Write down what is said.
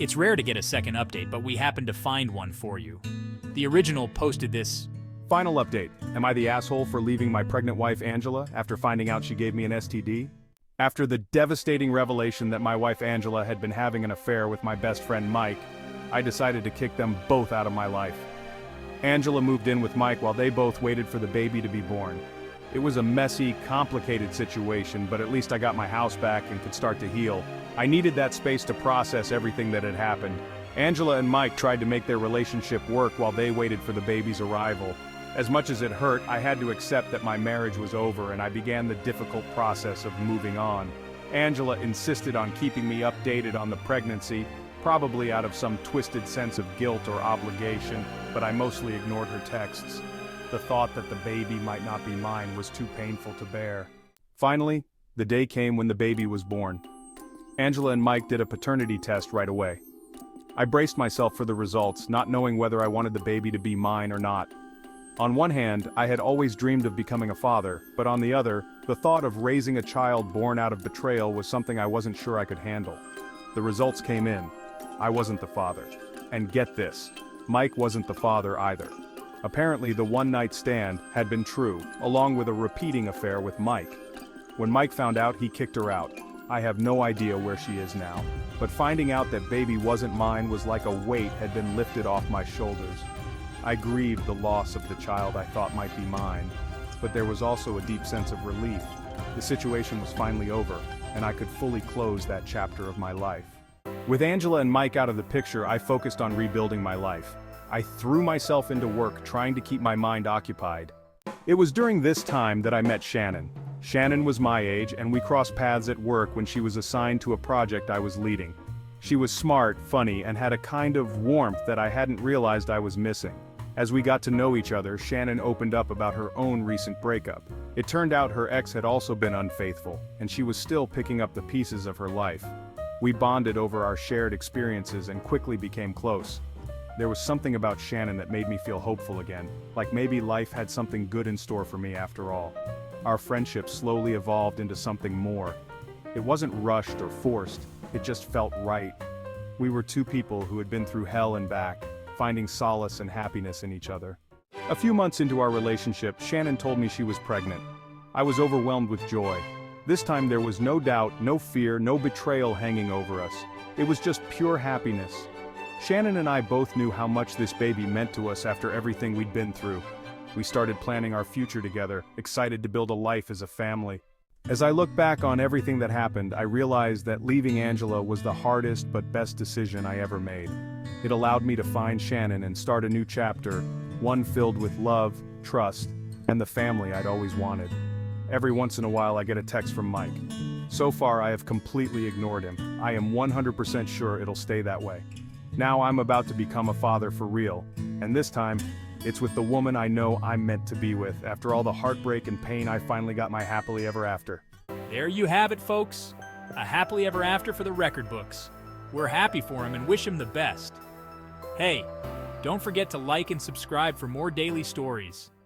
It's rare to get a second update, but we happened to find one for you. The original posted this. Final update. Am I the asshole for leaving my pregnant wife Angela after finding out she gave me an STD? After the devastating revelation that my wife Angela had been having an affair with my best friend Mike, I decided to kick them both out of my life. Angela moved in with Mike while they both waited for the baby to be born. It was a messy, complicated situation, but at least I got my house back and could start to heal. I needed that space to process everything that had happened. Angela and Mike tried to make their relationship work while they waited for the baby's arrival. As much as it hurt, I had to accept that my marriage was over and I began the difficult process of moving on. Angela insisted on keeping me updated on the pregnancy, probably out of some twisted sense of guilt or obligation, but I mostly ignored her texts. The thought that the baby might not be mine was too painful to bear. Finally, the day came when the baby was born. Angela and Mike did a paternity test right away. I braced myself for the results, not knowing whether I wanted the baby to be mine or not. On one hand, I had always dreamed of becoming a father, but on the other, the thought of raising a child born out of betrayal was something I wasn't sure I could handle. The results came in. I wasn't the father. And get this, Mike wasn't the father either. Apparently, the one-night stand had been true, along with a repeating affair with Mike. When Mike found out, he kicked her out. I have no idea where she is now, but finding out that baby wasn't mine was like a weight had been lifted off my shoulders. I grieved the loss of the child I thought might be mine, but there was also a deep sense of relief. The situation was finally over, and I could fully close that chapter of my life. With Angela and Mike out of the picture, I focused on rebuilding my life. I threw myself into work trying to keep my mind occupied. It was during this time that I met Shannon. Shannon was my age, and we crossed paths at work when she was assigned to a project I was leading. She was smart, funny, and had a kind of warmth that I hadn't realized I was missing. As we got to know each other, Shannon opened up about her own recent breakup. It turned out her ex had also been unfaithful, and she was still picking up the pieces of her life. We bonded over our shared experiences and quickly became close. There was something about Shannon that made me feel hopeful again, like maybe life had something good in store for me after all. Our friendship slowly evolved into something more. It wasn't rushed or forced, it just felt right. We were two people who had been through hell and back, finding solace and happiness in each other. A few months into our relationship, Shannon told me she was pregnant. I was overwhelmed with joy. This time there was no doubt, no fear, no betrayal hanging over us. It was just pure happiness. Shannon and I both knew how much this baby meant to us after everything we'd been through. We started planning our future together, excited to build a life as a family. As I look back on everything that happened, I realized that leaving Angela was the hardest but best decision I ever made. It allowed me to find Shannon and start a new chapter, one filled with love, trust, and the family I'd always wanted. Every once in a while I get a text from Mike. So far I have completely ignored him. I am 100% sure it'll stay that way. Now I'm about to become a father for real, and this time, it's with the woman I know I'm meant to be with. After all the heartbreak and pain, I finally got my happily ever after. There you have it, folks. A happily ever after for the record books. We're happy for him and wish him the best. Hey, don't forget to like and subscribe for more daily stories.